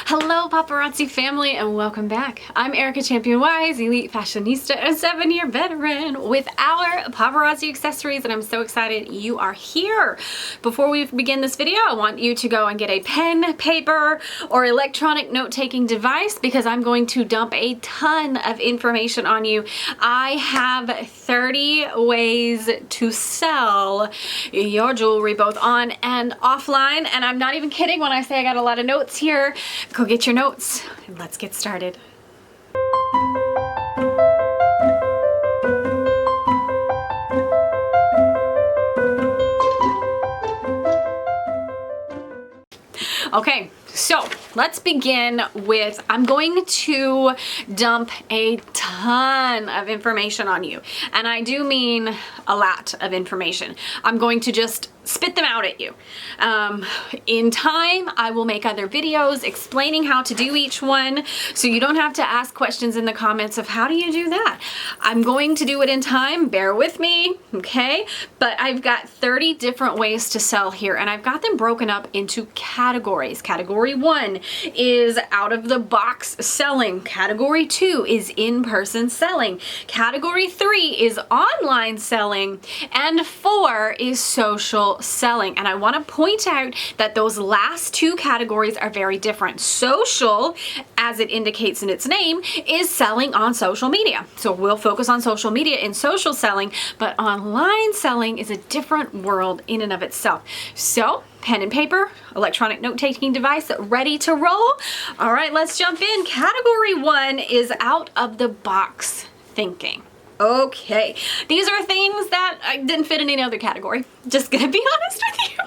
Hello paparazzi family and welcome back. I'm Ericka Champion Wise, elite fashionista and 7-year veteran with our paparazzi accessories, and I'm so excited you are here. Before we begin this video, I want you to go and get a pen, paper, or electronic note-taking device because I'm going to dump a ton of information on you. I have 30 ways to sell your jewelry both on and offline, and I'm not even kidding when I say I got a lot of notes here. Go get your notes and let's get started. Okay, so let's begin with, I'm going to dump a ton of information on you. And I do mean a lot of information. I'm going to just spit them out at you. In time, I will make other videos explaining how to do each one, so you don't have to ask questions in the comments of how do you do that. I'm going to do it in time, bear with me, okay? But I've got 30 different ways to sell here, and I've got them broken up into categories. Category 1 is out of the box selling. Category 2 is in-person selling. Category 3 is online selling, and 4 is social selling. And I want to point out that those last two categories are very different. Social, as it indicates in its name, is selling on social media. So we'll focus on social media in social selling, but online selling is a different world in and of itself. So pen and paper, electronic note-taking device, ready to roll. All right, let's jump in. Category 1 is out of the box thinking. Okay, these are things that I didn't fit in any other category. Just gonna be honest with you.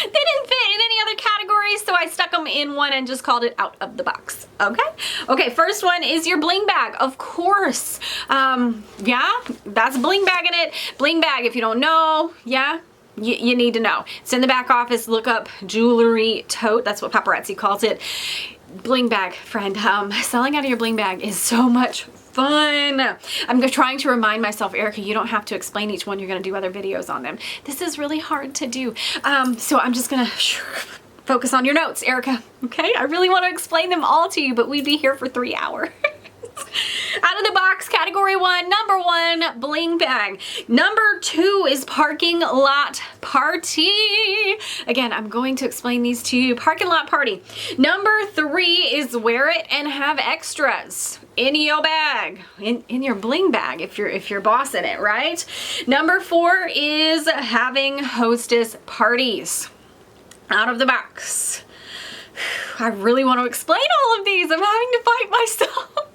They didn't fit in any other category, so I stuck them in one and just called it out of the box. Okay? Okay, first one is your bling bag. Of course. Yeah, that's bling bag in it. Bling bag, if you don't know, yeah, you need to know. It's in the back office. Look up jewelry tote. That's what Paparazzi calls it. Bling bag, friend. Selling out of your bling bag is so much fun. I'm trying to remind myself, Ericka, you don't have to explain each one. You're going to do other videos on them. This is really hard to do. So I'm just going to focus on your notes, Ericka. Okay? I really want to explain them all to you, but we'd be here for 3 hours. Out of the box, category 1, number 1, bling bag. Number 2 is parking lot party. Again, I'm going to explain these to you. Parking lot party. Number 3 is wear it and have extras in your bag, in your bling bag if you're bossing it, right? Number 4 is having hostess parties. Out of the box. I really want to explain all of these. I'm having to fight myself.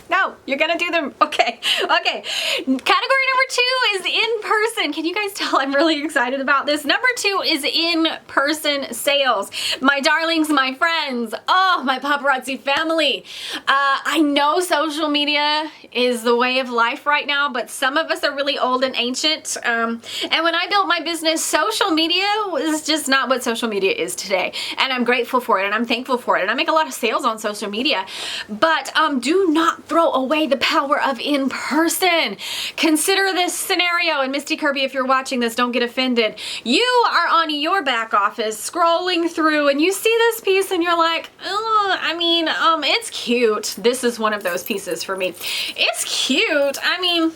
No, you're gonna do them. Okay. Okay. Category number 2 is in person. Can you guys tell I'm really excited about this? Number 2 is in-person sales. My darlings, my friends, oh, my paparazzi family. I know social media is the way of life right now, but some of us are really old and ancient. And when I built my business, social media was just not what social media is today. And I'm grateful for it and I'm thankful for it. And I make a lot of sales on social media, but do not throw away the power of in-person. Consider this scenario, and Misty Kirby, if you're watching this, don't get offended. You are on your back office scrolling through and you see this piece and you're like, oh, I mean, it's cute. This is one of those pieces for me. It's cute. I mean,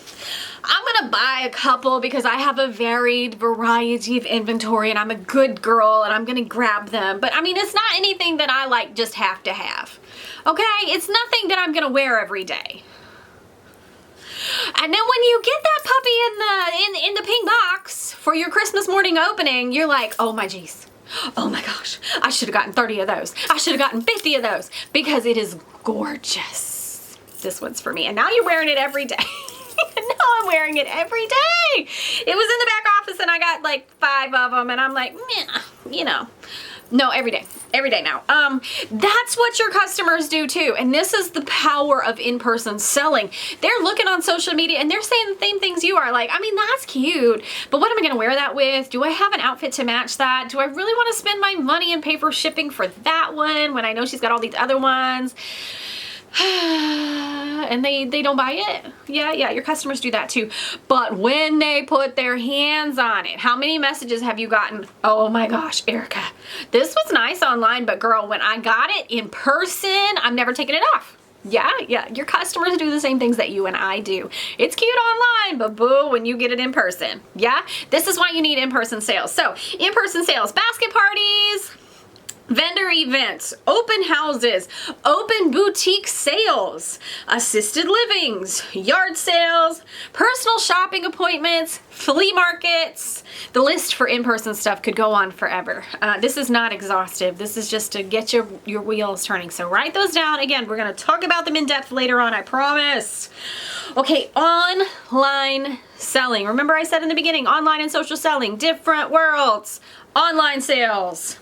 I'm gonna buy a couple because I have a varied variety of inventory and I'm a good girl and I'm gonna grab them. But I mean, it's not anything that I like just have to have. Okay? It's nothing that I'm gonna wear every day. And then when you get that puppy in the pink box for your Christmas morning opening, you're like, oh my geez. Oh my gosh, I should have gotten 30 of those. I should have gotten 50 of those because it is gorgeous. This one's for me. And now you're wearing it every day. Now I'm wearing it every day. It was in the back office and I got like 5 of them and I'm like, meh, you know. No, every day now. That's what your customers do too. And this is the power of in-person selling. They're looking on social media and they're saying the same things you are. Like, I mean, that's cute, but what am I going to wear that with? Do I have an outfit to match that? Do I really want to spend my money and pay for shipping for that one when I know she's got all these other ones? and they don't buy it. Yeah, your customers do that too. But when they put their hands on it, how many messages have you gotten? Oh my gosh, Ericka, this was nice online, but girl, when I got it in person, I'm never taking it off. Yeah, your customers do the same things that you and I do. It's cute online, but boo when you get it in person. Yeah, this is why you need in-person sales. So in-person sales, basket parties, vendor events, open houses, open boutique sales, assisted livings, yard sales, personal shopping appointments, flea markets. The list for in-person stuff could go on forever. This is not exhaustive. This is just to get your wheels turning. So write those down. Again, we're going to talk about them in depth later on, I promise. Okay, online selling. Remember I said in the beginning, online and social selling, different worlds. Online sales.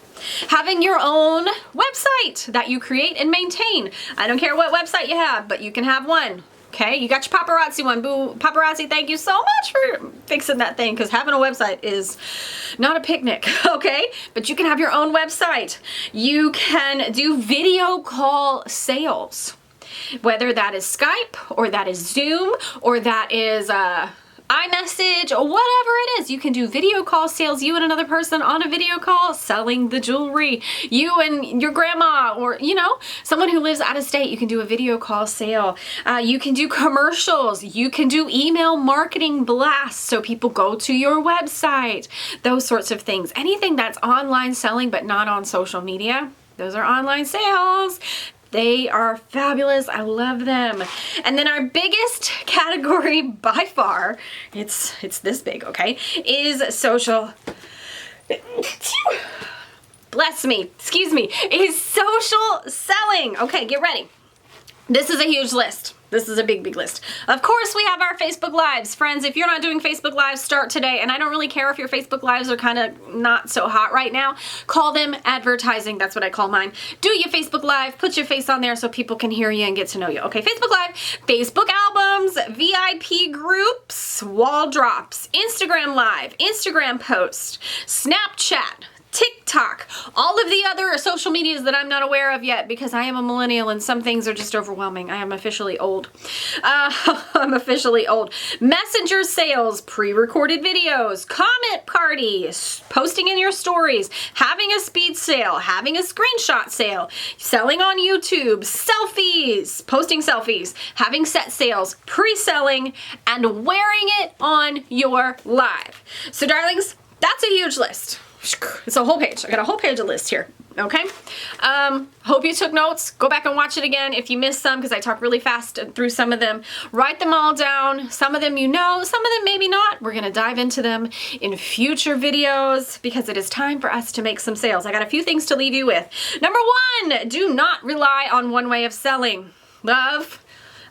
Having your own website that you create and maintain. I don't care what website you have, but you can have one. Okay, you got your paparazzi one. Boo, paparazzi, thank you so much for fixing that thing, because having a website is not a picnic, okay? But you can have your own website. You can do video call sales, whether that is Skype or that is Zoom or that is iMessage or whatever it is. You can do video call sales, you and another person on a video call selling the jewelry. You and your grandma, or you know, someone who lives out of state, you can do a video call sale. You can do commercials. You can do email marketing blasts so people go to your website. Those sorts of things. Anything that's online selling but not on social media, those are online sales. They are fabulous. I love them. And then our biggest category by far, it's this big, okay, is social, bless me, excuse me, is social selling. Okay, get ready. This is a huge list. This is a big, big list. Of course, we have our Facebook Lives. Friends, if you're not doing Facebook Lives, start today. And I don't really care if your Facebook Lives are kind of not so hot right now. Call them advertising. That's what I call mine. Do your Facebook Live. Put your face on there so people can hear you and get to know you. Okay, Facebook Live, Facebook albums, VIP groups, wall drops, Instagram Live, Instagram post, Snapchat, TikTok, all of the other social medias that I'm not aware of yet because I am a millennial and some things are just overwhelming. I am officially old. I'm officially old. Messenger sales, pre-recorded videos, comment parties, posting in your stories, having a speed sale, having a screenshot sale, selling on YouTube, selfies, posting selfies, having set sales, pre-selling, and wearing it on your live. So darlings, that's a huge list. It's a whole page. I got a whole page of lists here. Okay. Hope you took notes. Go back and watch it again if you missed some, because I talk really fast through some of them. Write them all down. Some of them you know, some of them maybe not. We're going to dive into them in future videos because it is time for us to make some sales. I got a few things to leave you with. Number one, do not rely on one way of selling. Love,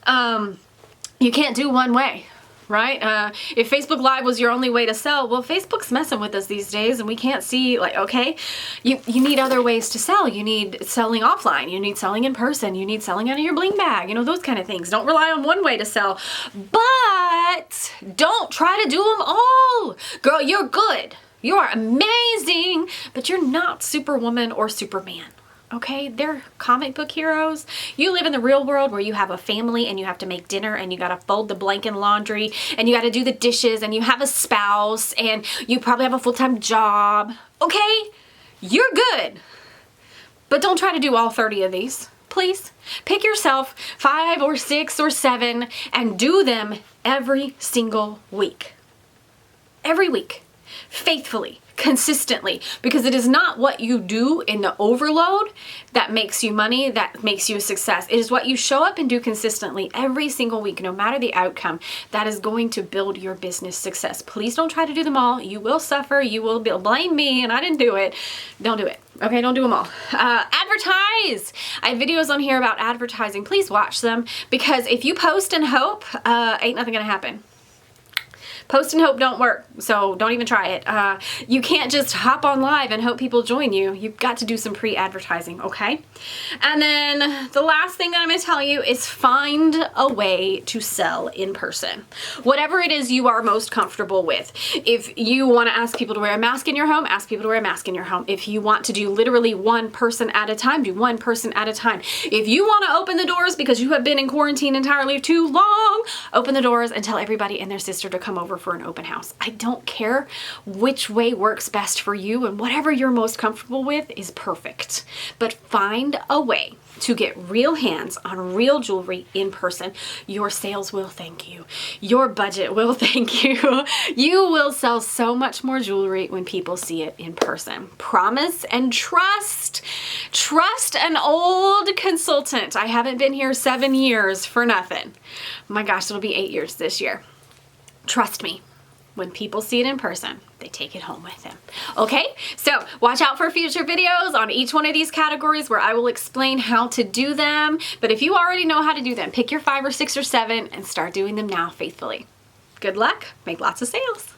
you can't do one way. Right? If Facebook Live was your only way to sell, well, Facebook's messing with us these days and we can't see, like, okay, you need other ways to sell. You need selling offline. You need selling in person. You need selling out of your Bling Bag, you know, those kind of things. Don't rely on one way to sell, but don't try to do them all. Girl, you're good. You are amazing, but you're not Superwoman or Superman. Okay, they're comic book heroes. You live in the real world where you have a family and you have to make dinner and you gotta fold the blanket and laundry and you gotta do the dishes and you have a spouse and you probably have a full-time job. Okay, you're good. But don't try to do all 30 of these, please. Pick yourself 5 or 6 or 7 and do them every single week. Every week, faithfully. Consistently, because it is not what you do in the overload that makes you money, that makes you a success. It is what you show up and do consistently every single week, no matter the outcome, that is going to build your business success. Please don't try to do them all. You will suffer. You will blame me and I didn't do it. Don't do it. Okay, don't do them all. Advertise. I have videos on here about advertising. Please watch them, because if you post and hope, ain't nothing gonna happen. Post and hope don't work, so don't even try it. You can't just hop on live and hope people join you. You've got to do some pre-advertising, okay? And then the last thing that I'm gonna tell you is find a way to sell in person. Whatever it is you are most comfortable with. If you wanna ask people to wear a mask in your home, ask people to wear a mask in your home. If you want to do literally one person at a time, do one person at a time. If you wanna open the doors because you have been in quarantine entirely too long, open the doors and tell everybody and their sister to come over for an open house. I don't care which way works best for you, and whatever you're most comfortable with is perfect. But find a way to get real hands on real jewelry in person. Your sales will thank you. Your budget will thank you. You will sell so much more jewelry when people see it in person. Promise and trust. Trust an old consultant. I haven't been here 7 years for nothing. My gosh, it'll be 8 years this year. Trust me. When people see it in person, they take it home with them. Okay, so watch out for future videos on each one of these categories where I will explain how to do them. But if you already know how to do them, pick your 5 or 6 or 7 and start doing them now faithfully. Good luck, make lots of sales.